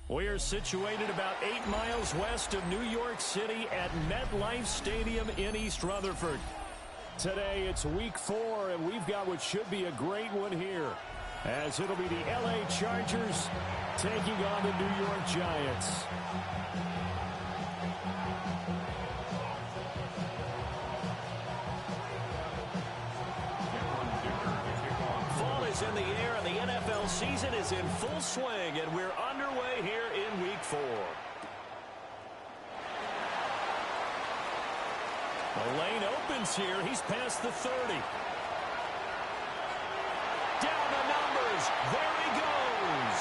We're situated about 8 miles west of New York City at MetLife Stadium in East Rutherford. Today it's week 4, and we've got what should be a great one here, as it'll be the LA Chargers taking on the New York Giants. Fall is in the air, and the NFL season is in full swing, and we're underway here in week 4. The lane opens here. He's past the 30. Down the numbers. There he goes.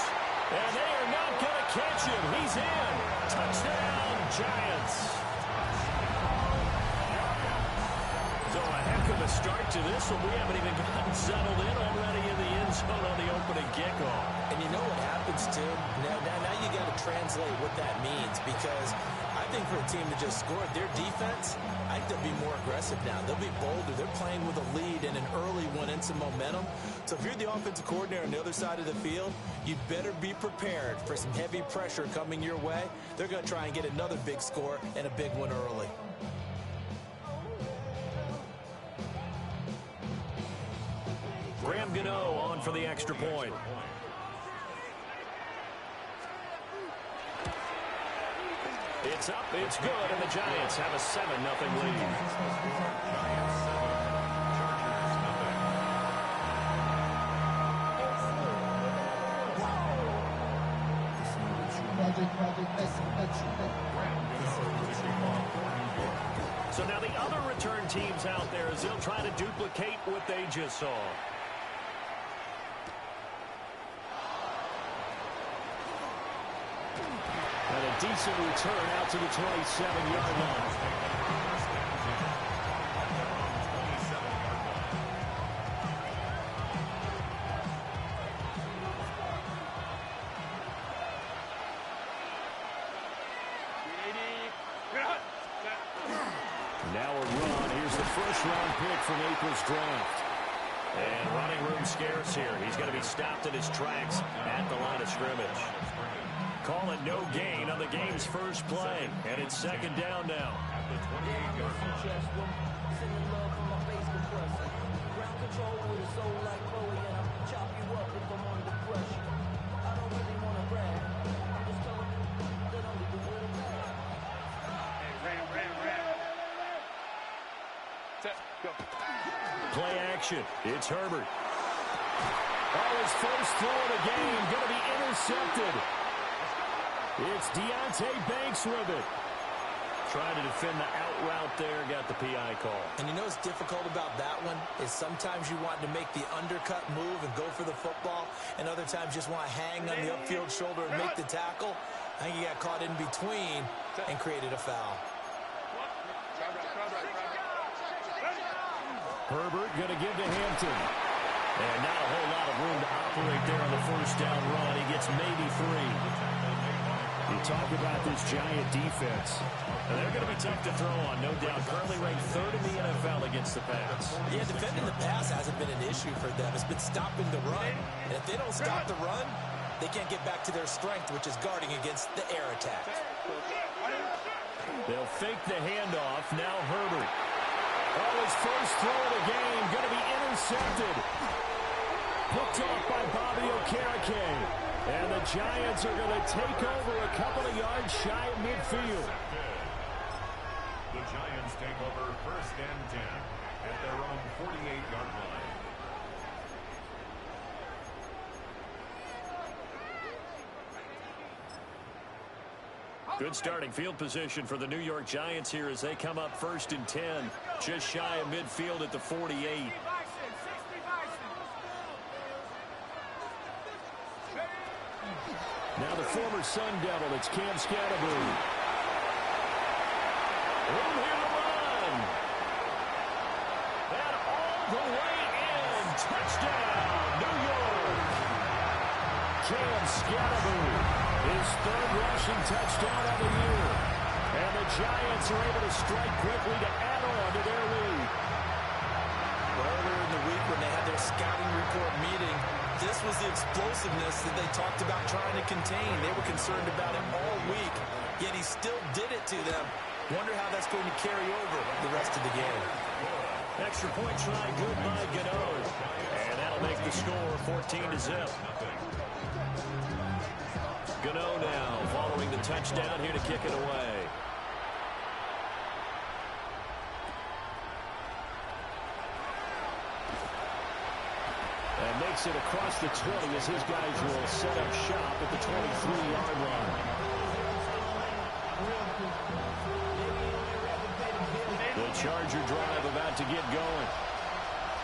And they are not going to catch him. He's in. Touchdown, Giants. So a heck of a start to this one. We haven't even gotten settled in already in the end zone on the opening kickoff. And you know what happens, too? Now you got to translate what that means, because I think for a team to just score their defense, I think they'll be more aggressive now. They'll be bolder. They're playing with a lead and an early one and some momentum. So if you're the offensive coordinator on the other side of the field, you'd better be prepared for some heavy pressure coming your way. They're going to try and get another big score and a big one early. Graham Gano on for the extra point. It's up, it's good, and the Giants have a 7-0 lead. So now the other return teams out there as they'll try to duplicate what they just saw. And a decent return out to the 27-yard line. Now a run. Here's the first-round pick from April's draft. And running room scarce here. He's going to be stopped in his tracks at the line of scrimmage. Call it no gain on the game's first play. And it's second down now. At the 28-yard line. Play action. It's Herbert. Oh, his first throw of the game going to be intercepted. It's Deonte Banks with it. Trying to defend the out route there, got the PI call. And you know what's difficult about that one is sometimes you want to make the undercut move and go for the football, and other times just want to hang on the upfield shoulder and make the tackle. I think he got caught in between and created a foul. Herbert going to give to Hampton. And not a whole lot of room to operate there on the first down run. He gets maybe 3. You talk about this Giant defense. And they're going to be tough to throw on, no doubt. Currently ranked 3rd in the NFL against the pass. Yeah, defending the pass hasn't been an issue for them. It's been stopping the run. And if they don't stop the run, they can't get back to their strength, which is guarding against the air attack. They'll fake the handoff. Now Herbert. Oh, his first throw of the game going to be intercepted. Picked off by Bobby Okereke. And the Giants are going to take over a couple of yards shy of midfield. The Giants take over 1st and 10 at their own 48-yard line. Good starting field position for the New York Giants here as they come up 1st and 10. Just shy of midfield at the 48. Now the former Sun Devil, it's Cam Scatterbury. Room here to run. And all the way in. Touchdown, New York. Cam Scatterbury, his 3rd rushing touchdown of the year. And the Giants are able to strike quickly to add on to their lead. Earlier in the week when they had their scouting report meeting, this was the explosiveness that they talked about trying to contain. They were concerned about it all week, yet he still did it to them. Wonder how that's going to carry over the rest of the game. Extra point try, good by Gano. And that'll make the score 14-0. Gano now following the touchdown here to kick it away. And makes it across the 20 as his guys will set up shop at the 23-yard line. The Charger drive about to get going.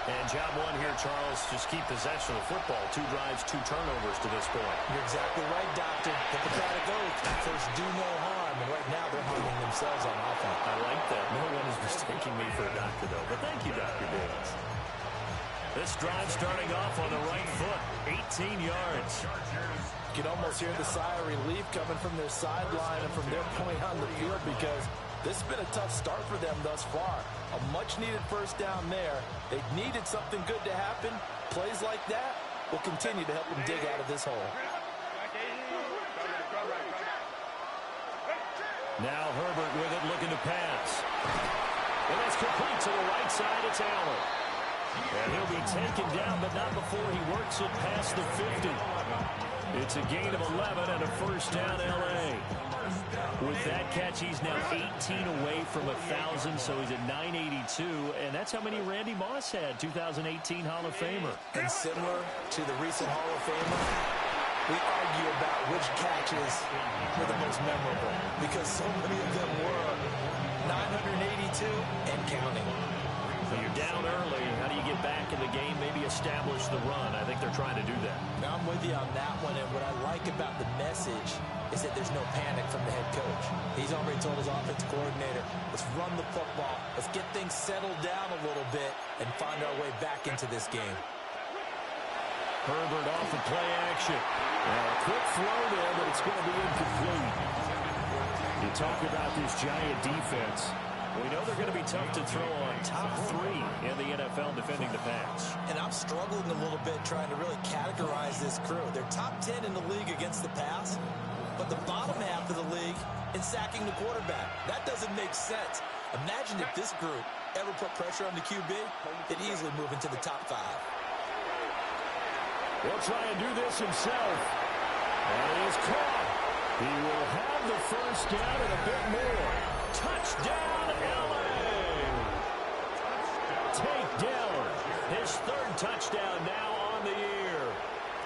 And job one here, Charles, just keep possession of the football. 2 drives, 2 turnovers to this point. You're exactly right, Doctor. Hippocratic oath. First, do no harm. And right now, they're harming themselves on offense. I like that. No one is mistaking me for a doctor, though. But thank you, Dr. Davis. This drive starting off on the right foot. 18 yards. You can almost hear the sigh of relief coming from their sideline and from their point on the field because this has been a tough start for them thus far. A much-needed first down there. They've needed something good to happen. Plays like that will continue to help them dig out of this hole. Now Herbert with it, looking to pass. And that's complete to the right side. It's Allen. And he'll be taken down, but not before he works it past the 50. It's a gain of 11 and a first down, L.A. With that catch, he's now 18 away from 1,000, so he's at 982, and that's how many Randy Moss had, 2018 Hall of Famer. And similar to the recent Hall of Famer, we argue about which catches were the most memorable because so many of them were 982 and counting. So you're down early. How do you get back in the game, maybe establish the run? I think they're trying to do that. Now, I'm with you on that one, and what I like about the message is that there's no panic from the head coach. He's already told his offensive coordinator, let's run the football, let's get things settled down a little bit and find our way back into this game. Herbert off of play action. A quick throw there, but it's going to be incomplete. You talk about this Giant defense. We know they're going to be tough to throw on. Top 3 in the NFL defending the pass. And I'm struggling a little bit trying to really categorize this crew. They're top 10 in the league against the pass, but the bottom half of the league in sacking the quarterback. That doesn't make sense. Imagine if this group ever put pressure on the QB, they'd easily move into the top 5. He'll try and do this himself. And he is caught. He will have the first down and a bit more. Touchdown, L.A. Takedown. His 3rd touchdown now on the year.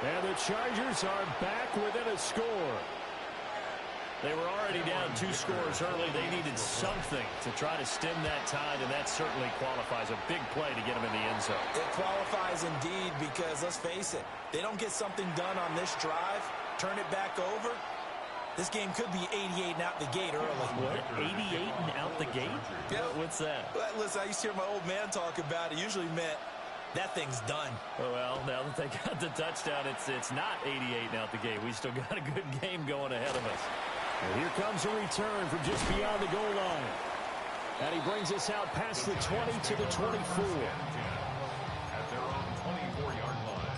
And the Chargers are back within a score. They were already down 2 scores early. They needed something to try to stem that tide, and that certainly qualifies. A big play to get them in the end zone. It qualifies indeed because, let's face it, they don't get something done on this drive, turn it back over, this game could be 88 and out the gate early. What? 88 and out the gate? Yeah. What's that? Well, listen, I used to hear my old man talk about it. Usually meant that thing's done. Well, now that they got the touchdown, it's not 88 and out the gate. We still got a good game going ahead of us. And here comes a return from just beyond the goal line. And he brings us out past the 20 to the 24. At their own 24-yard line.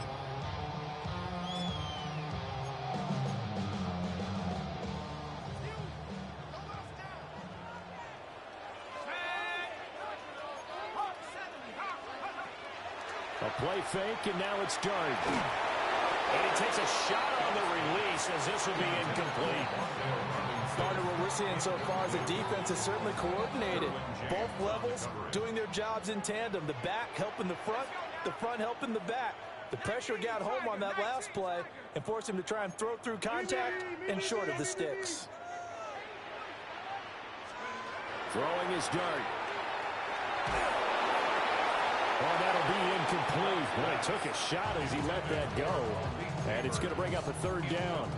A play fake, and now it's Dart. And he takes a shot on the release as this will be incomplete. Started what we're seeing so far is the defense is certainly coordinated. Both levels doing their jobs in tandem. The back helping the front helping the back. The pressure got home on that last play and forced him to try and throw through contact and short of the sticks. Throwing his Dart. Oh, that'll be incomplete. Well, he took a shot as he let that go. And it's going to bring up a 3rd down.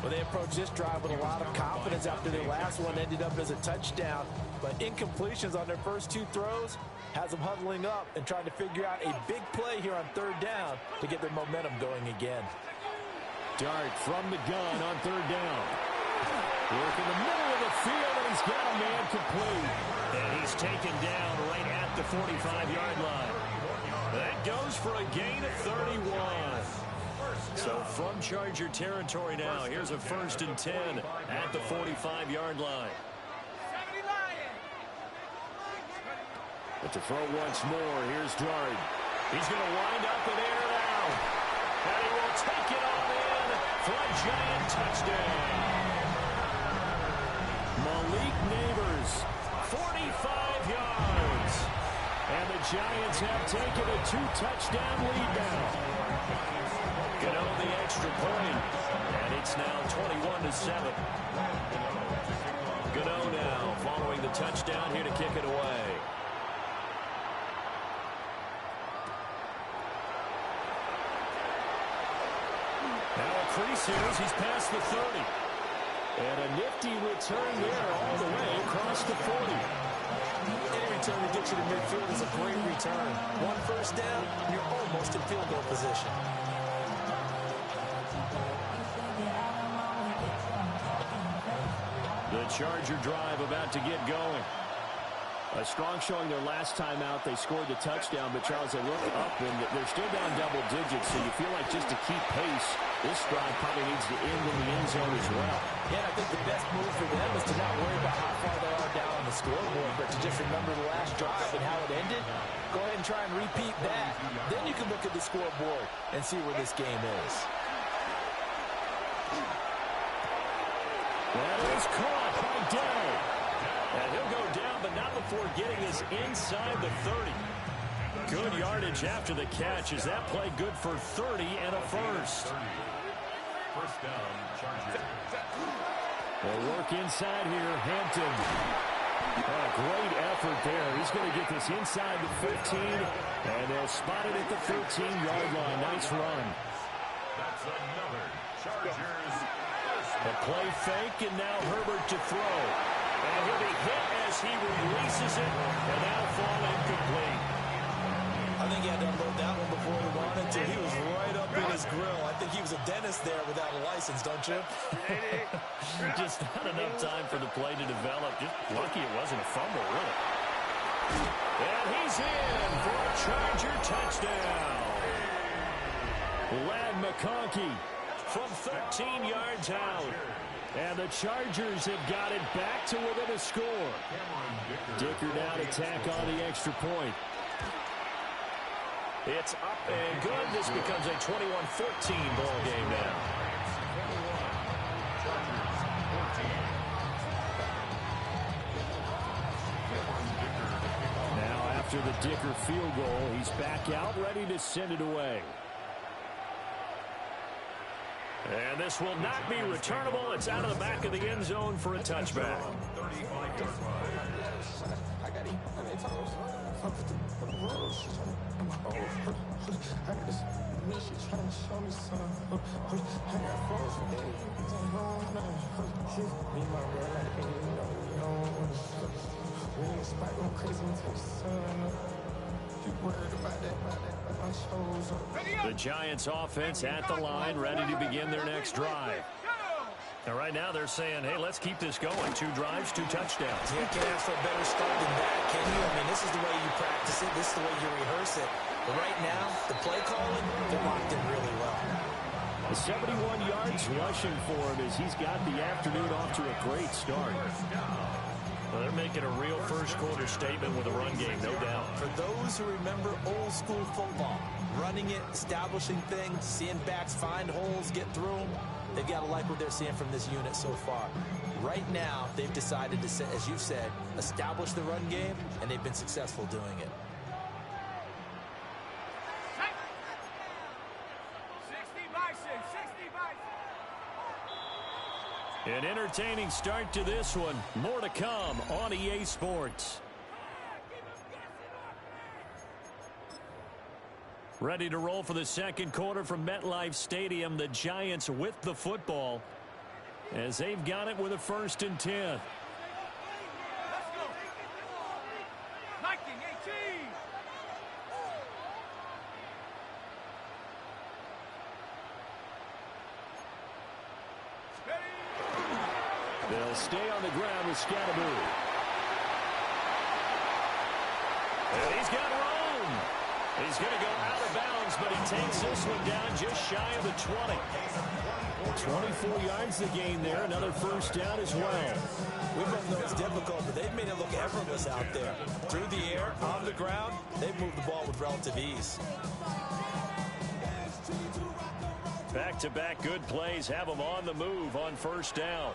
Well, they approached this drive with a lot of confidence after their last one ended up as a touchdown. But incompletions on their first 2 throws has them huddling up and trying to figure out a big play here on 3rd down to get their momentum going again. Dart from the gun on 3rd down. Work in the middle of the field, and he's got a man complete. And he's taken down right at the 45-yard line. That goes for a gain of 31. from Charger territory now. Here's a 1st and 10 at the 45-yard line. But to throw once more, here's Dard. He's going to wind up and air it out. And he will take it on in for a giant touchdown. Malik Neighbors, 45 yards. And the Giants have taken a 2-touchdown lead now. Gano the extra point. And it's now 21-7. Gano now following the touchdown here to kick it away. Now increases, he's past the 30. And a nifty return there all the way across the 40. Any return to get you to midfield is a great return. 1 first down, you're almost in field goal position. The Charger drive about to get going. A strong showing their last time out. They scored the touchdown, but Charles, they look up and they're still down double digits, so you feel like just to keep pace, this drive probably needs to end in the end zone as well. Yeah, I think the best move for them is to not worry about how far they are down on the scoreboard, but to just remember the last drive and how it ended. Go ahead and try and repeat that. Then you can look at the scoreboard and see where this game is. That is caught by Day. And he'll go down, but not before getting us inside the 30. Good yardage after the catch. Is that play good for 30 and a first? First down, Charger. They'll work inside here. Hampton. Great effort there. He's going to get this inside the 15, and they'll spot it at the 13-yard line. Nice run. That's another Chargers. A play fake, and now Herbert to throw. And he'll be hit as he releases it, and now fall incomplete. I think he had to unload that one before he wanted to. He was right up in his grill. I think he was a dentist there without a license, don't you? Just not enough time for the play to develop. Just lucky it wasn't a fumble, really. And he's in for a Charger touchdown. Lad McConkey from 13 yards out. And the Chargers have got it back to within a score. Dicker now to tack on the extra point. It's up and good. This becomes a 21-14 ball game now. Now after the Dicker field goal, he's back out, ready to send it away. And this will not be returnable. It's out of the back of the end zone for a touchback. 35-yard The Giants offense at the line, ready to begin their next drive. Now, right now, they're saying, hey, let's keep this going. 2 drives, 2 touchdowns. You can't ask for a better start than that, can you? I mean, this is the way you practice it. This is the way you rehearse it. But right now, the play calling, they're locked in really well. 71 yards rushing for him as he's got the afternoon off to a great start. Well, they're making a real first-quarter statement with a run game, no doubt. For those who remember old-school football, running it, establishing things, seeing backs find holes, get through them, they've got to like what they're seeing from this unit so far. Right now, they've decided to, as you've said, establish the run game, and they've been successful doing it. An entertaining start to this one. More to come on EA Sports. Ready to roll for the second quarter from MetLife Stadium. The Giants with the football as they've got it with a 1st and 10. They'll stay on the ground with Scatterbury. And he's got room. He's going to go out of bounds, but he takes this one down just shy of the 20. 24 yards the gain there. Another first down as well. We both know it's difficult, but they've made it look effortless out there. Through the air, on the ground, they've moved the ball with relative ease. Back-to-back good plays have them on the move on first down.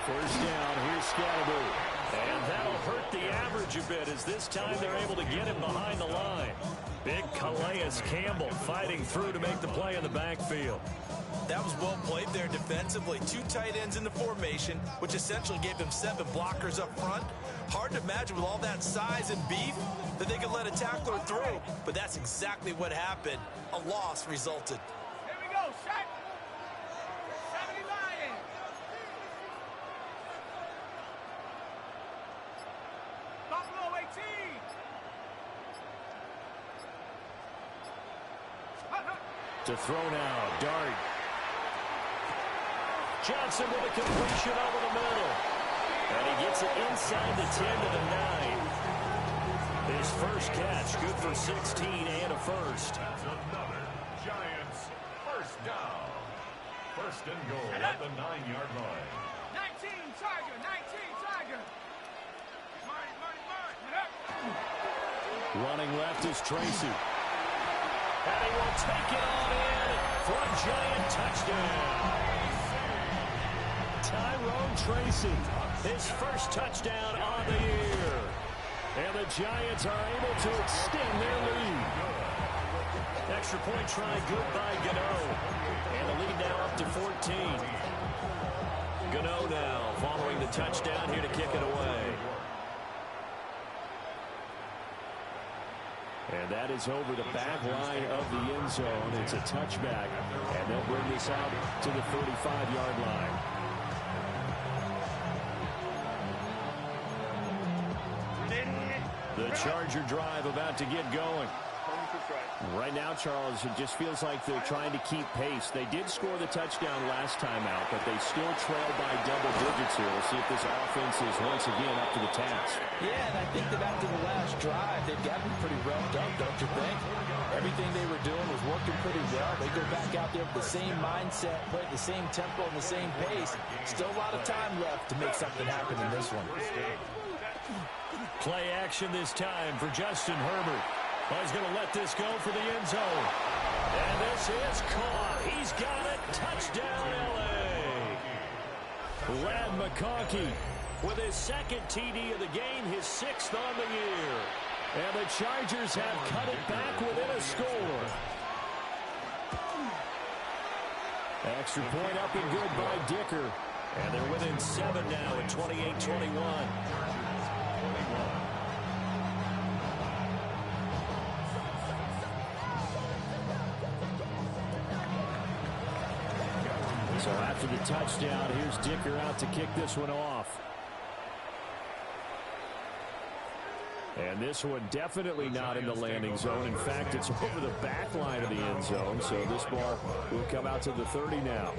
First down, here's Scalaboo. And that'll hurt the average a bit as this time they're able to get him behind the line. Big Calais Campbell fighting through to make the play in the backfield. That was well played there defensively. 2 tight ends in the formation, which essentially gave them 7 blockers up front. Hard to imagine with all that size and beef that they could let a tackler through, but that's exactly what happened. A loss resulted. Here we go, shot. 70 Lions. Buffalo 18. To throw now, Dart. Johnson with a completion over the middle. And he gets it inside the 10 to the 9. His first catch, good for 16 and a first. That's another Giants first down. First and goal at the 9-yard line. 19 Tiger, 19 Tiger. Running left is Tracy. And he will take it on in for a Giant touchdown. Tyrone Tracy, his first touchdown on the year. And the Giants are able to extend their lead. Extra point try good by Gano. And the lead now up to 14. Gano now following the touchdown here to kick it away. And that is over the back line of the end zone. It's a touchback. And they'll bring this out to the 35-yard line. The Charger drive about to get going. Right now, Charles, it just feels like they're trying to keep pace. They did score the touchdown last time out, but they still trail by double digits here. We'll see if this offense is once again up to the task. Yeah, and I think that after the last drive, they've got to be pretty revved up, don't you think? Everything they were doing was working pretty well. They go back out there with the same mindset, play at the same tempo and the same pace. Still a lot of time left to make something happen in this one. Play action this time for Justin Herbert. Well, he's going to let this go for the end zone. And this is caught. He's got it. Touchdown, L.A. Lad McConkey with his second TD of the game, his 6th on the year. And the Chargers have cut it back within a score. Extra point up and good by Dicker. And they're within 7 now at 28-21. So after the touchdown, here's Dicker out to kick this one off. And this one definitely not in the landing zone. In fact, it's over the back line of the end zone. So this ball will come out to the 30 now.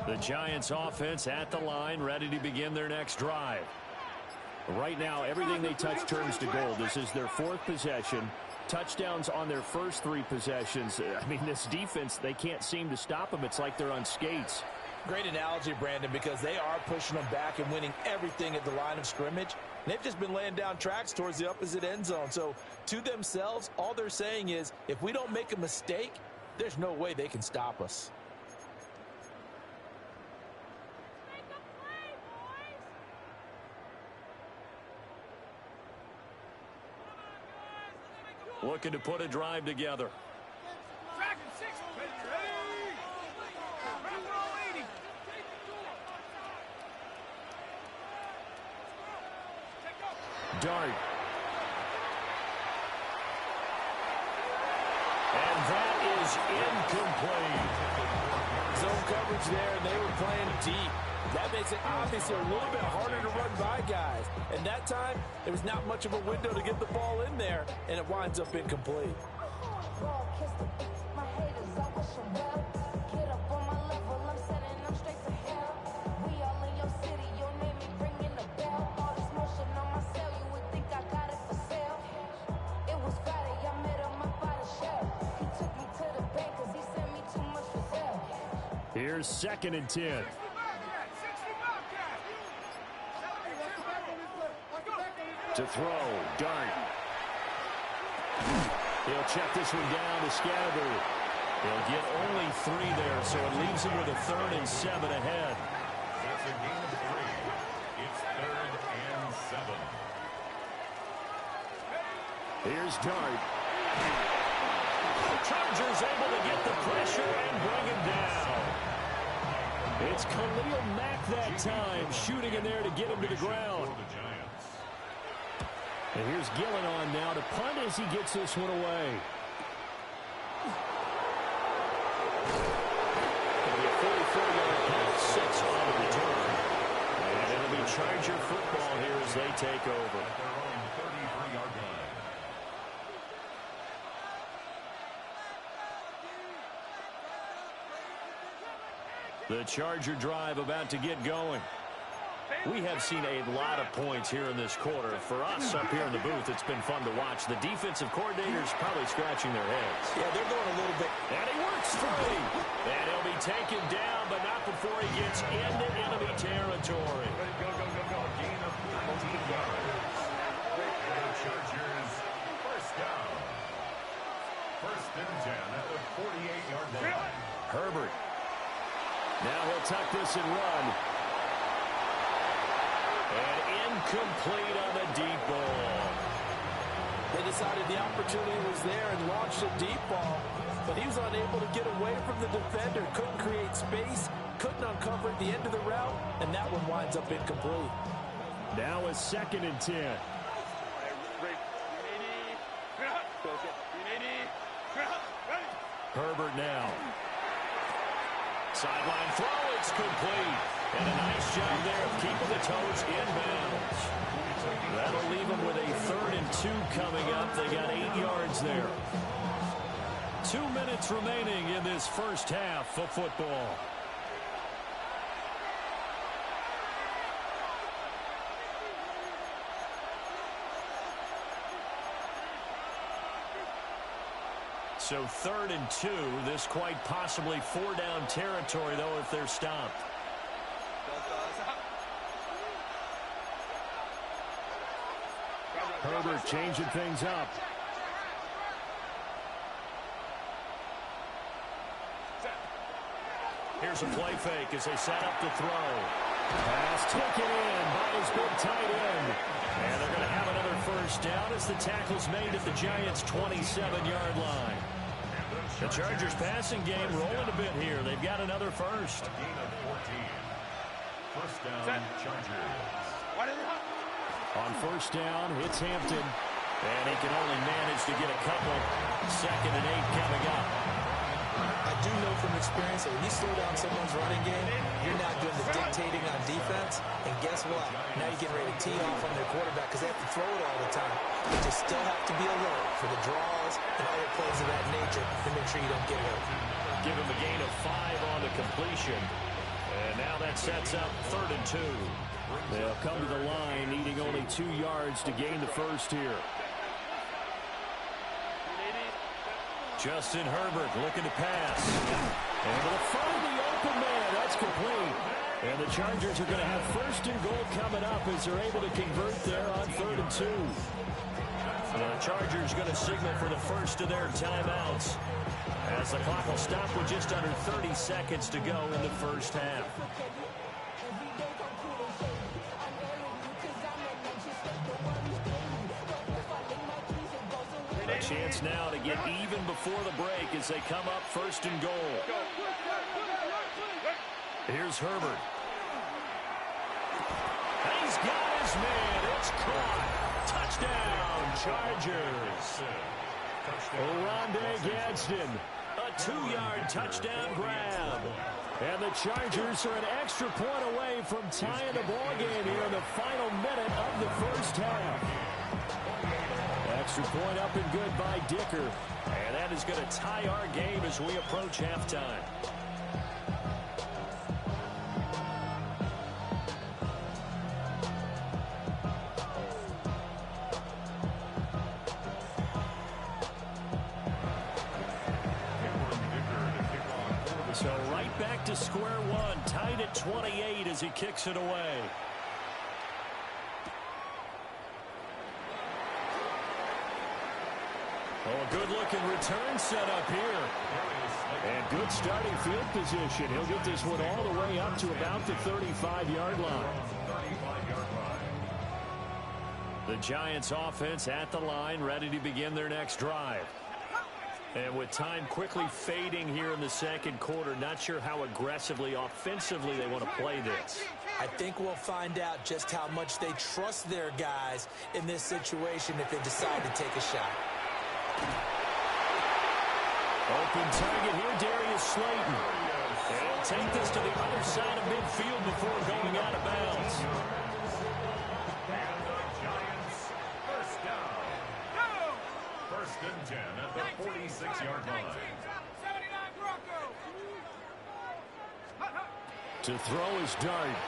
The Giants offense at the line, ready to begin their next drive. Right now, everything they touch turns to gold. This is their 4th possession. Touchdowns on their first 3 possessions. I mean, this defense, they can't seem to stop them. It's like they're on skates. Great analogy, Brandon, because they are pushing them back and winning everything at the line of scrimmage. They've just been laying down tracks towards the opposite end zone. So to themselves, all they're saying is, if we don't make a mistake, there's no way they can stop us. Looking to put a drive together. dart. And that is incomplete. Zone coverage there, and they were playing deep. That makes it obviously a little bit harder to run by guys. And that time, there was not much of a window to get the ball in there, and it winds up incomplete. Here's 2nd and 10. To throw, dart. He'll check this one down to Scatterby. He'll get only 3 there, so it leaves him with a 3rd and 7 ahead. That's a gain of 3. It's 3rd and 7. Here's dart. Chargers able to get the pressure and bring him down. It's Khalil Mack that time, shooting in there to get him to the ground. And here's Gillen on now to punt as he gets this one away. It'll be a 44-yard punt, 6 on the return. And it'll be Charger football here as they take over. At their own 33-yard line. The Charger drive about to get going. We have seen a lot of points here in this quarter. For us up here in the booth, it's been fun to watch. The defensive coordinators probably scratching their heads. Yeah, they're going a little bit. And he works free. And he'll be taken down, but not before he gets into enemy territory. Go. Gain of 14 yards. And the Chargers first down. 1st and 10 at the 48-yard line. Herbert. Now he'll tuck this and run. And incomplete on the deep ball. They decided the opportunity was there and launched a deep ball, but he was unable to get away from the defender, couldn't create space, couldn't uncover the end of the route, and that one winds up incomplete. Now a 2nd and 10. Herbert now. Sideline throw, it's complete. And a nice job there of keeping the toes inbounds. That'll leave them with a 3rd and 2 coming up. They got 8 yards there. 2 minutes remaining in this first half of football. So 3rd and 2. This quite possibly 4-down territory, though, if they're stopped. Herbert changing things up. Here's a play fake as they set up to throw. Pass taken in by his big tight end. And they're going to have another first down as the tackle's made at the Giants' 27-yard line. The Chargers passing game rolling a bit here. They've got another first. A gain of 14. First down, Chargers. On first down, it's Hampton. And he can only manage to get a couple. 2nd and 8 coming up. I do know from experience that when you slow down someone's running game, you're not doing the dictating on defense. And guess what? Now you're getting ready to tee off on their quarterback because they have to throw it all the time. But you still have to be alert for the draws and other plays of that nature to make sure you don't get hurt. Give him a gain of 5 on the completion. And now that sets up 3rd and 2. They'll come to the line needing only 2 yards to gain the first here. Justin Herbert looking to pass. Able to find the open man. That's complete. And the Chargers are going to have 1st and goal coming up as they're able to convert there on 3rd and 2. The Chargers going to signal for the first of their timeouts as the clock will stop with just under 30 seconds to go in the first half. A chance now to get even before the break as they come up 1st and goal. Here's Herbert. He's got his man. It's caught. Chargers. Rondé Gadsden, a 2-yard touchdown grab. And the Chargers are an extra point away from tying the ball game here in the final minute of the first half. Extra point up and good by Dicker. And that is going to tie our game as we approach halftime. So right back to square one, tied at 28 as he kicks it away. Oh, a good-looking return set up here. And good starting field position. He'll get this one all the way up to about the 35-yard line. The Giants offense at the line, ready to begin their next drive. And with time quickly fading here in the second quarter, not sure how aggressively, offensively they want to play this. I think we'll find out just how much they trust their guys in this situation if they decide to take a shot. Open target here, Darius Slayton. And he'll take this to the other side of midfield before going out of bounds. And the Giants first down. First and 10 at the 46-yard line. To throw is Dart.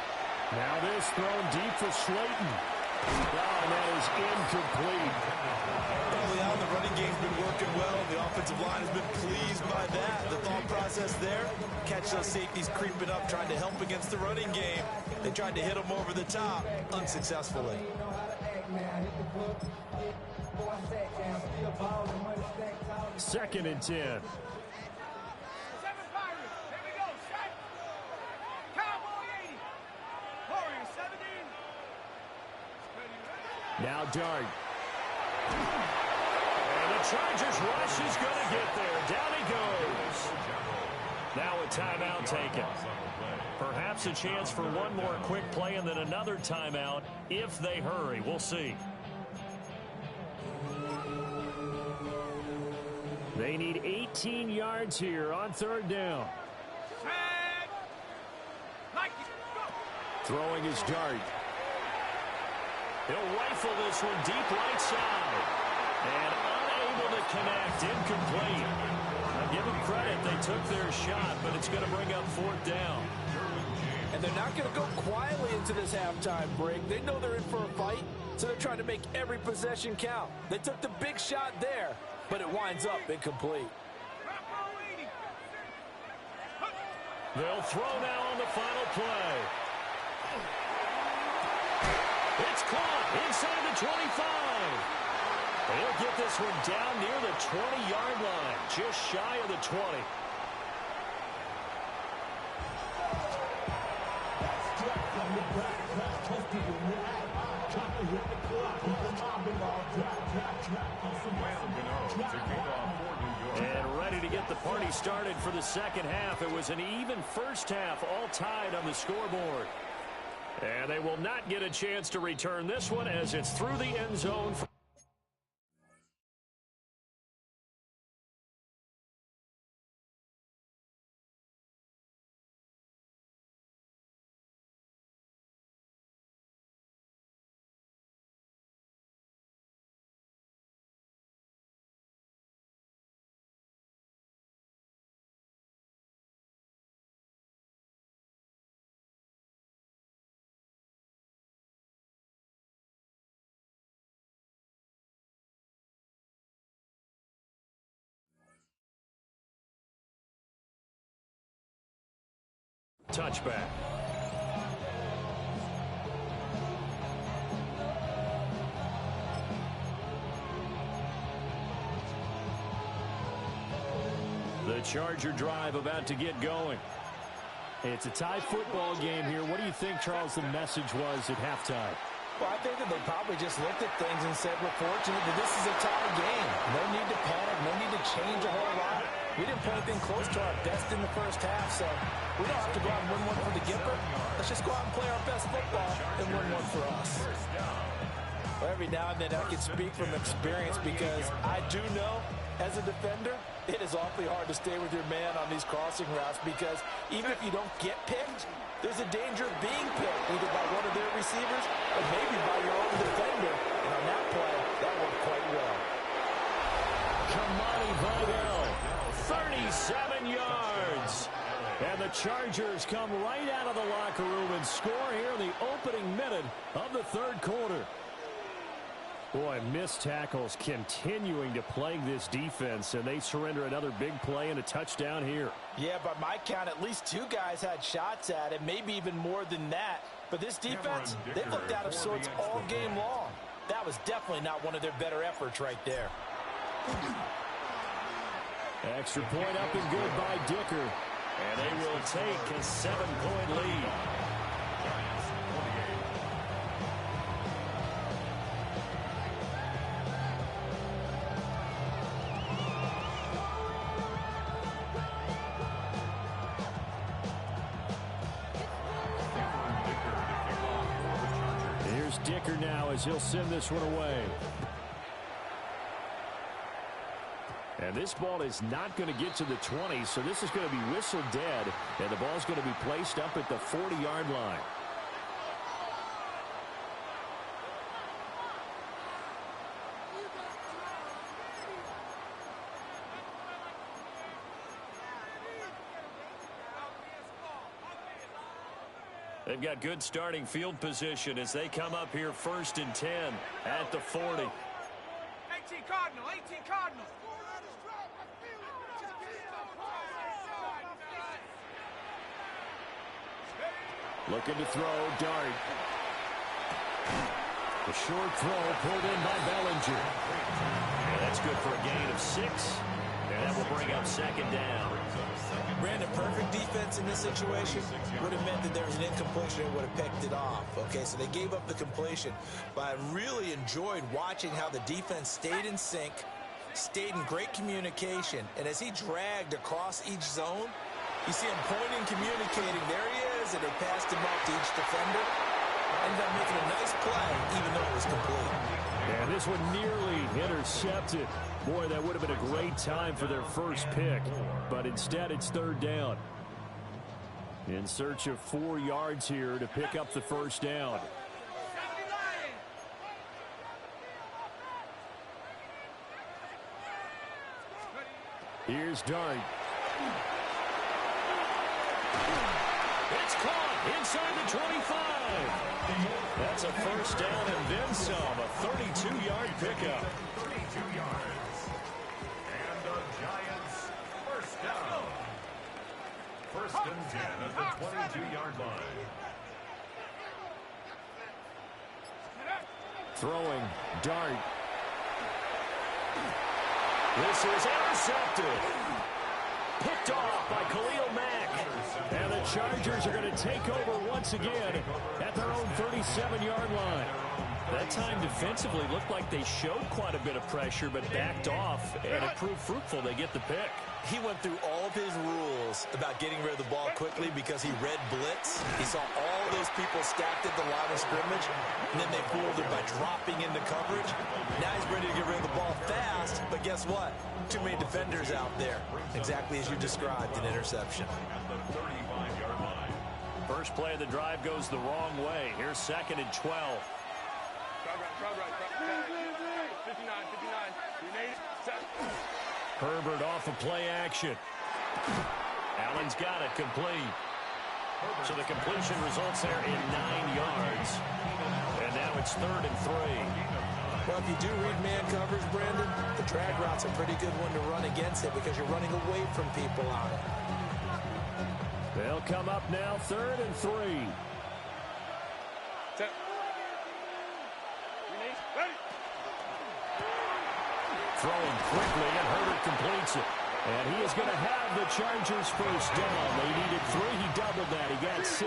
Now this thrown deep for Slayton. And that is incomplete. Early on, the running game's been working well. The offensive line has been pleased by that. The thought process there, catch those safeties creeping up, trying to help against the running game. They tried to hit them over the top, unsuccessfully. Second and 10. Now Dart. And the Chargers rush is going to get there. Down he goes. Now a timeout taken. Perhaps a chance for one more quick play and then another timeout if they hurry. We'll see. They need 18 yards here on third down. Throwing his Dart. He'll rifle this one deep right side. And unable to connect, incomplete. Now give them credit, they took their shot, but it's going to bring up fourth down. And they're not going to go quietly into this halftime break. They know they're in for a fight, so they're trying to make every possession count. They took the big shot there, but it winds up incomplete. They'll throw now on the final play. It's caught inside the 25. They'll get this one down near the 20-yard line, just shy of the 20. And ready to get the party started for the second half. It was an even first half, all tied on the scoreboard. And they will not get a chance to return this one as it's through the end zone. Touchback. The Charger drive about to get going. It's a tie football game here. What do you think, Charles, the message was at halftime? Well, I think that they probably just looked at things and said, we're fortunate that this is a tie game. No need to panic, no need to change a whole lot. We didn't play anything close to our best in the first half, so we don't have to go out and win one for the Gipper. Let's just go out and play our best football and win one for us. Every now and then I can speak from experience because I do know as a defender, it is awfully hard to stay with your man on these crossing routes because even if you don't get picked, there's a danger of being picked either by one of their receivers or maybe by your own defender. And on that play, that worked quite well. Kamani Vidal, 37 yards. And the Chargers come right out of the locker room and score here in the opening minute of the third quarter. Boy, missed tackles continuing to plague this defense, and they surrender another big play and a touchdown here. Yeah, by my count, at least two guys had shots at it, maybe even more than that. But this defense, they looked out of sorts all game long. That was definitely not one of their better efforts right there. Extra point up and good by Dicker. And they will take a 7-point lead. Here's Dicker now as he'll send this one away. And this ball is not going to get to the 20, so this is going to be whistled dead, and the ball's going to be placed up at the 40-yard line. They've got good starting field position as they come up here 1st and 10 at the 40. 18 Cardinal, 18 Cardinal. Looking to throw, Dart. The short throw pulled in by Bellinger. And that's good for a gain of 6. And that will bring up 2nd down. Brandon, perfect defense in this situation would have meant that there was an incompletion and would have picked it off. Okay, so they gave up the completion. But I really enjoyed watching how the defense stayed in sync, stayed in great communication. And as he dragged across each zone, you see him pointing, communicating. There he is, and they passed him up to each defender. Ended up making a nice play, even though it was complete. And this one nearly intercepted. Boy, that would have been a great time for their first pick. But instead, it's 3rd down. In search of 4 yards here to pick up the 1st down. Here's Dart. It's caught inside the 25. That's a 1st down and then some. A 32-yard pickup. 32 yards. And the Giants, 1st down. 1st and 10 at the 22-yard line. Throwing, Dart. This is intercepted. Picked off by Khalil Mack. And the Chargers are going to take over once again at their own 37-yard line. That time defensively looked like they showed quite a bit of pressure but backed off, and it proved fruitful. They get the pick. He went through all of his rules about getting rid of the ball quickly because he read blitz. He saw all those people stacked at the line of scrimmage, and then they fooled him by dropping into coverage. Now he's ready to get rid of the ball fast, but guess what? Too many defenders out there. Exactly as you described, an interception. First play of the drive goes the wrong way. Here's 2nd and 12. Right. 59. Herbert off of play action. Allen's got it complete. So the completion results there in 9 yards. And now it's 3rd and 3. Well, if you do read man coverage, Brandon, the drag route's a pretty good one to run against it because you're running away from people on it. They'll come up now 3rd and 3. Throwing quickly, and Herbert completes it. And he is going to have the Chargers 1st down. They needed 3. He doubled that. He got 6.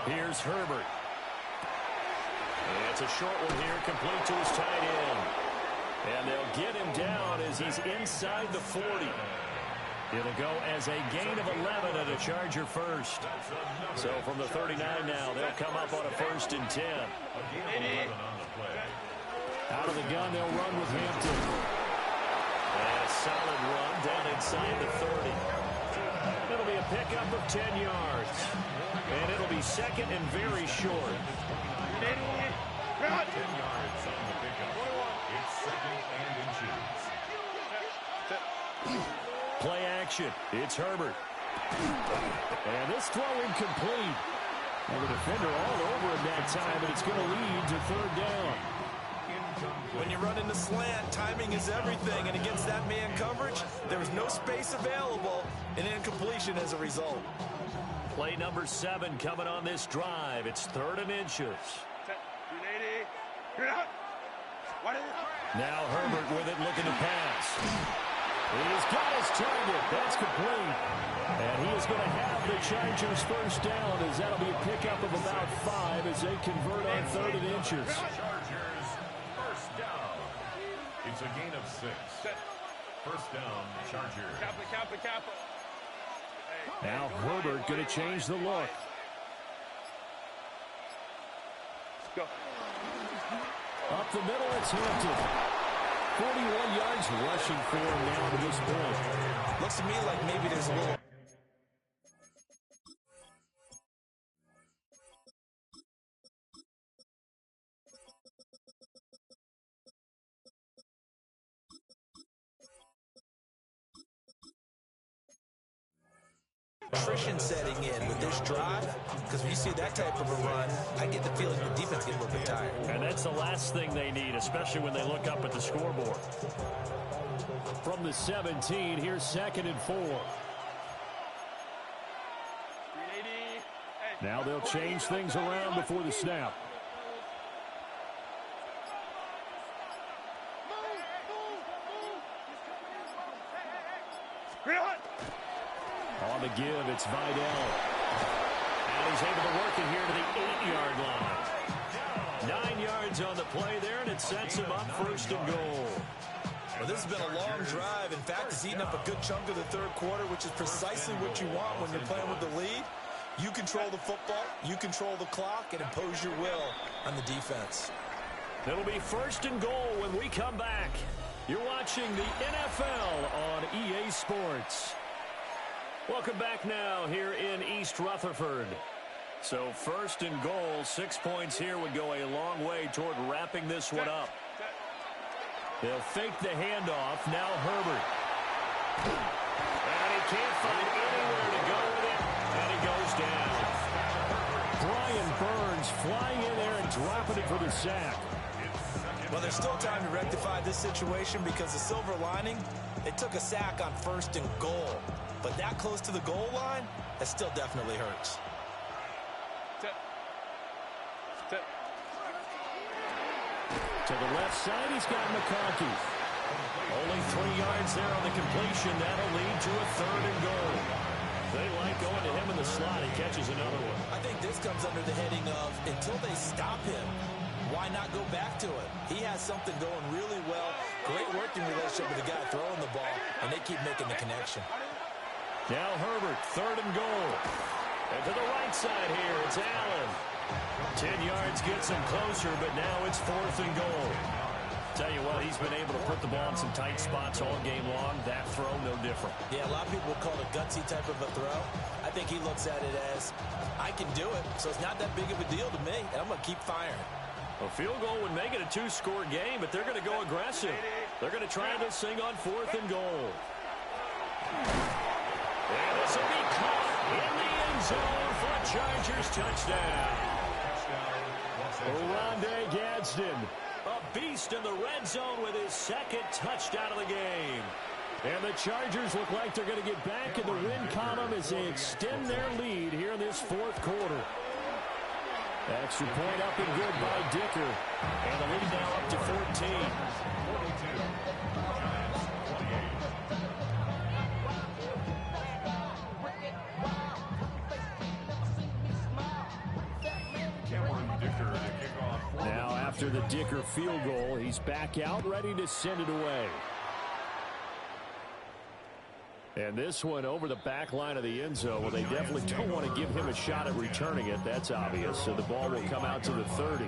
Here's Herbert. And it's a short one here, complete to his tight end. And they'll get him down as he's inside the 40. It'll go as a gain of 11 and a Charger first. So from the 39 now, they'll come up on a 1st and 10. Out of the gun, they'll run with Hampton. And a solid run down inside the 30. It'll be a pickup of 10 yards. And it'll be second and very short. 10 yards on the pickup. It's second and inches. Play action. It's Herbert. And this throw incomplete. And the defender all over him that time, and it's going to lead to 3rd down. When you run in the slant, timing is everything. And against that man coverage, there was no space available, and incompletion as a result. Play number 7 coming on this drive. It's 3rd and inches. Now Herbert with it, looking to pass. He's got his target. That's complete. And he is going to have the Chargers 1st down, as that'll be a pickup of about 5 as they convert on 3rd and inches. Chargers 1st down. It's a gain of 6. 1st down, Chargers. Now Herbert going to change the look. Up the middle, it's Hampton. 41 yards rushing for him now to this point. Looks to me like maybe there's a little... attrition setting in with this drive, because when you see that type of a run, I get the feeling the defense gets a little bit tired. And that's the last thing they need, especially when they look up at the scoreboard. From the 17, here's 2nd and 4. Now they'll change things around before the snap. On the give, it's Vidal. And he's able to work it here to the 8-yard line. 9 yards on the play there, and it sets him up 1st and goal. Well, this has been a long drive. In fact, it's eaten up a good chunk of the 3rd quarter, which is precisely what you want when you're playing with the lead. You control the football, you control the clock, and impose your will on the defense. It'll be 1st and goal when we come back. You're watching the NFL on EA Sports. Welcome back now here in East Rutherford. So 1st and goal, 6 points here would go a long way toward wrapping this one up. They'll fake the handoff. Now Herbert. And he can't find anywhere to go with it. And he goes down. Brian Burns flying in there and dropping it for the sack. Well, there's still time to rectify this situation because the silver lining, it took a sack on 1st and goal. But that close to the goal line, that still definitely hurts. To the left side, he's got McConkey. Only 3 yards there on the completion. That'll lead to a 3rd and goal. They like going to him in the slot. He catches another one. I think this comes under the heading of, until they stop him, why not go back to it? He has something going really well. Great working relationship with the guy throwing the ball, and they keep making the connection. Now Herbert, 3rd and goal. And to the right side here, it's Allen. 10 yards gets him closer, but now it's 4th and goal. Tell you what, he's been able to put the ball in some tight spots all game long. That throw, no different. Yeah, a lot of people would call it a gutsy type of a throw. I think he looks at it as, I can do it, so it's not that big of a deal to me, and I'm going to keep firing. A field goal would make it a 2-score game, but they're going to go aggressive. They're going to try this thing on 4th and goal. And this will be caught in the end zone for a Chargers touchdown. Rondé Gadsden, a beast in the red zone with his 2nd touchdown of the game. And the Chargers look like they're going to get back in the win column as they extend their lead here in this 4th quarter. Extra point up and good by Dicker. And the lead now up to 14. Now after the Dicker field goal, he's back out ready to send it away. And this one over the back line of the end zone. Well, they definitely don't want to give him a shot at returning it. That's obvious. So the ball will come out to the 30.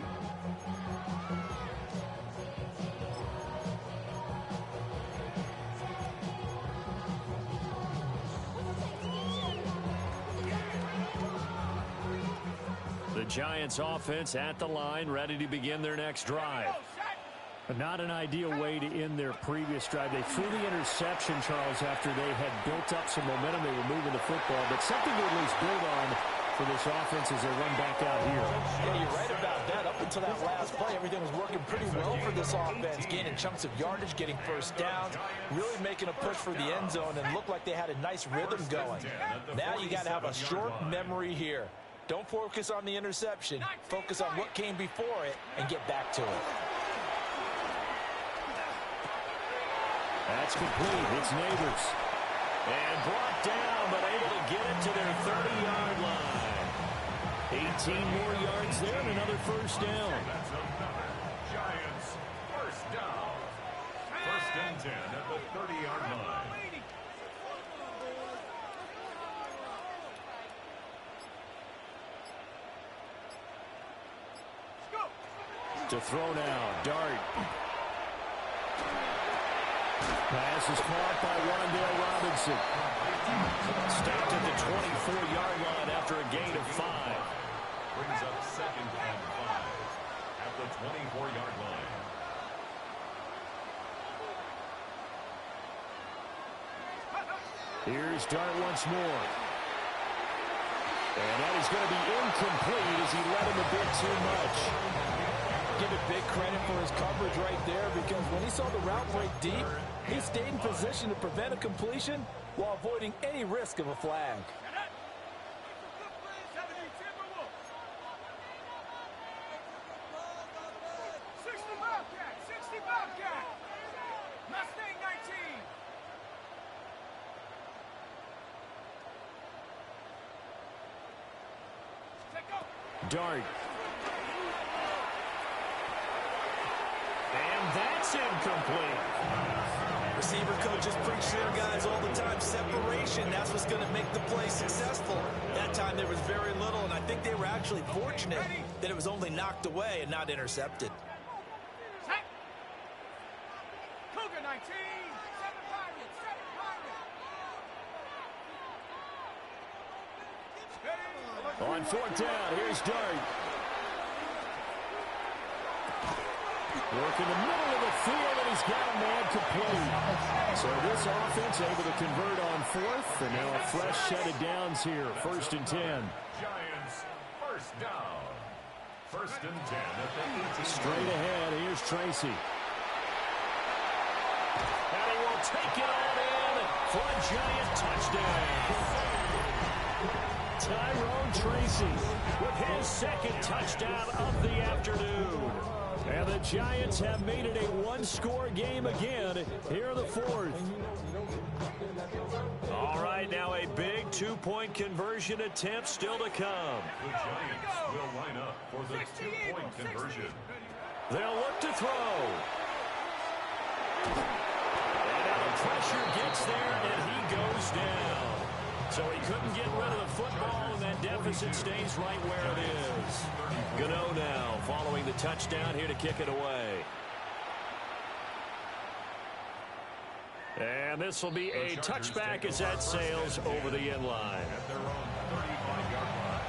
The Giants offense at the line, ready to begin their next drive. Not an ideal way to end their previous drive. They threw the interception, Charles, after they had built up some momentum. They were moving the football, but something to at least build on for this offense as they run back out here. Yeah, you're right about that. Up until that last play, everything was working pretty well for this offense, gaining chunks of yardage, getting first downs, really making a push for the end zone, and looked like they had a nice rhythm going. Now you got to have a short memory here. Don't focus on the interception. Focus on what came before it and get back to it. That's complete. It's Neighbors. And brought down, but able to get it to their 30-yard line. 18 more yards there and another first down. That's another Giants first down. First and 10 at the 30-yard line. To throw now, Dart. Pass is caught by Wan'Dale Robinson. Stopped at the 24-yard line after a gain of 5. Brings up second and 5 at the 24-yard line. Here's Dart once more. And that is going to be incomplete as he led him a bit too much. Give it big credit for his coverage right there, because when he saw the route break deep, he stayed in position to prevent a completion while avoiding any risk of a flag. Dart. And that's incomplete. Receiver coaches preach to their guys all the time. Separation, that's what's going to make the play successful. That time there was very little, and I think they were actually fortunate that it was only knocked away and not intercepted. Cougar 19, 7 Pirates, 7 Pirates. On fourth down, here's Dart. Work in the middle of the field, and he's got a man complete. So this offense able to convert on fourth, and now a fresh set of downs here. First and 10. Giants first down. First and 10 at the 18. Straight ahead, here's Tracy. And he will take it all in for a Giant touchdown. Tyrone Tracy with his second touchdown of the afternoon. And the Giants have made it a one-score game again here in the fourth. All right, now a big two-point conversion attempt still to come. The Giants will line up for the two-point conversion. They'll look to throw. And now the pressure gets there, and he goes down. So he couldn't get rid of the football, and that deficit stays right where it is. Gano now following the touchdown here to kick it away. And this will be a touchback as that sails over the end line. At their own 35-yard line.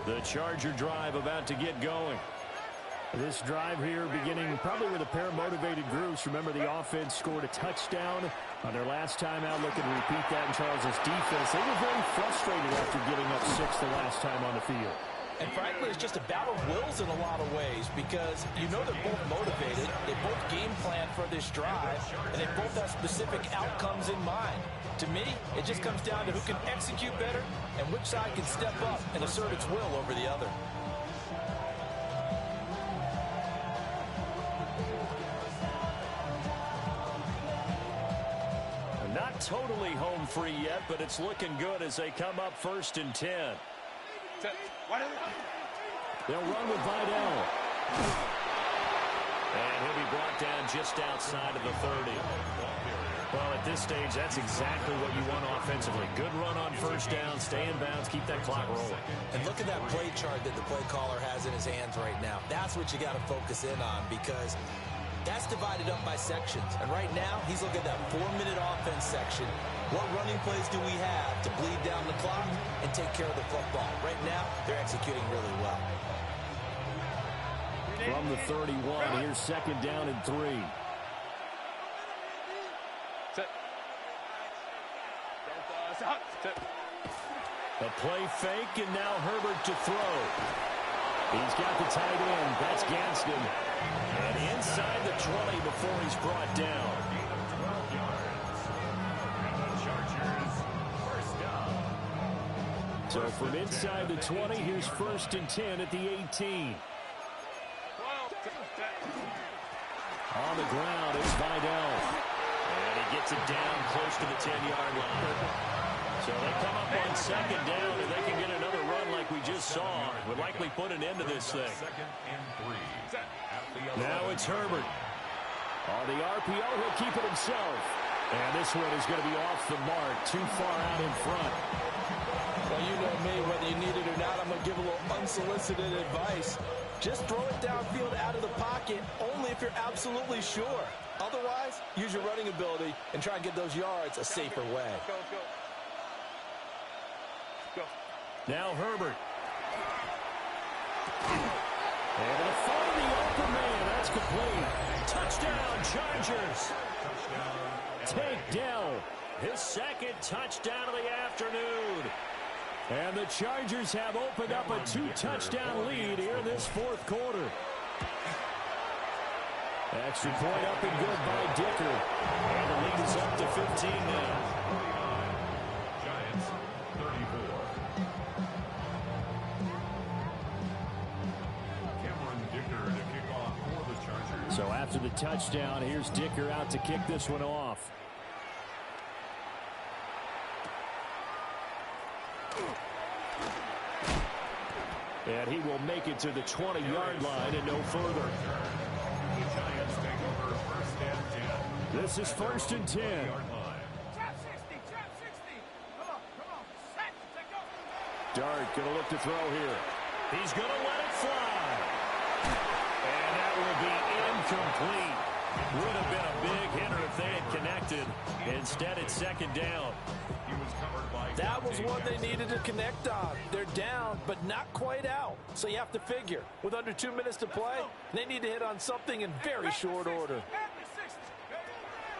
The Charger drive about to get going. This drive here beginning probably with a pair of motivated groups. Remember, the offense scored a touchdown on their last time out. Looking to repeat that in Charles's defense. They were very frustrated after giving up 6 the last time on the field. And frankly, it's just a battle of wills in a lot of ways, because you know they're both motivated, they both game plan for this drive, and they both have specific outcomes in mind. To me, it just comes down to who can execute better and which side can step up and assert its will over the other. totally home free yet, but it's looking good as they come up 1st and 10. They'll run with Vidal. And he'll be brought down just outside of the 30. Well, at this stage, that's exactly what you want offensively. Good run on 1st down, stay in bounds, keep that clock rolling. And look at that play chart that the play caller has in his hands right now. That's what you got to focus in on, because that's divided up by sections. And right now, he's looking at that 4-minute offense section. What running plays do we have to bleed down the clock and take care of the football? Right now, they're executing really well. From the 31, here's 2nd down and 3. A play fake, and now Herbert to throw. He's got the tight end. That's Gadsden. And inside the 20 before he's brought down. 12 yards. And the Chargers, 1st down. So from inside the 20, here's 1st and 10 at the 18. On the ground, it's Vidal. And he gets it down close to the 10-yard line. So they come up on 2nd down, and they can get another run like we just saw. Would likely put an end to this thing. 2nd and 3. Now it's Herbert. On the RPO, he'll keep it himself. And this one is going to be off the mark, too far out in front. Well, you know me, whether you need it or not, I'm going to give a little unsolicited advice. Just throw it downfield out of the pocket, only if you're absolutely sure. Otherwise, use your running ability and try and get those yards a safer way. Now Herbert. Able to find the open man. That's complete. Touchdown, Chargers. Take Dell. His 2nd touchdown of the afternoon. And the Chargers have opened up a 2-touchdown lead here in this 4th quarter. Extra point up and good by Dicker. And the lead is up to 15 now. Giants, 34. Cameron Dicker to kick off for the Chargers. So after the touchdown, here's Dicker out to kick this one off. And he will make it to the 20-yard line and no further. The Giants take over 1st and 10. This is 1st and 10. Trap 60, trap 60. Come on, set, take go. Dart going to look to throw here. He's going to let it fly. And that will be incomplete. Would have been a big hitter if they had connected. Instead, it's 2nd down. He was covered by That was one they needed to connect on. They're down, but not quite out. So you have to figure, with under 2 minutes to play, they need to hit on something in very short order.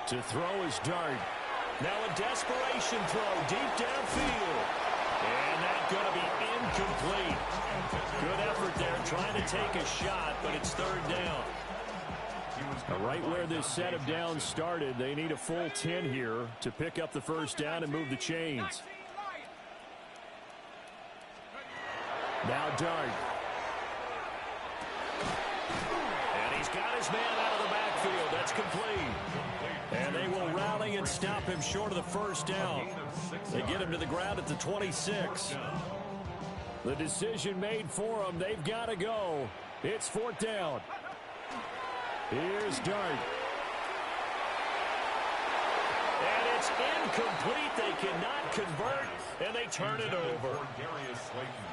To throw is Dart. Now a desperation throw deep downfield. And that's going to be incomplete. Good effort there trying to take a shot, but it's 3rd down. Right where this set of downs started, they need a full 10 here to pick up the 1st down and move the chains. Now Dart. And he's got his man out of the backfield. That's complete. And they will rally and stop him short of the 1st down. They get him to the ground at the 26. The decision made for them. They've got to go. It's 4th down. Here's Dart. And it's incomplete. They cannot convert, and they turn it over.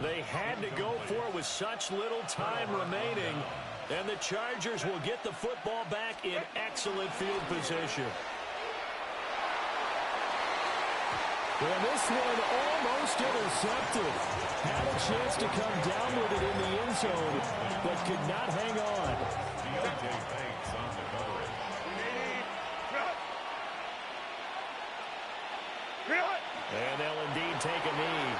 They had to go for it with such little time remaining, and the Chargers will get the football back in excellent field position. And this one almost intercepted. Had a chance to come down with it in the end zone, but could not hang on. And they'll indeed take a knee.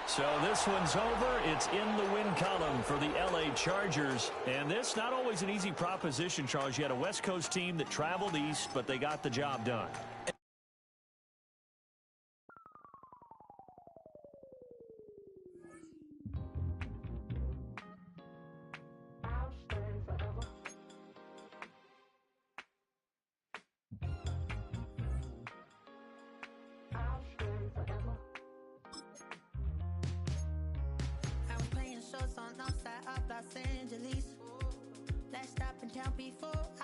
So this one's over. It's in the win column for the LA Chargers. And this, not always an easy proposition, Charles. You had a West Coast team that traveled east, but they got the job done. count before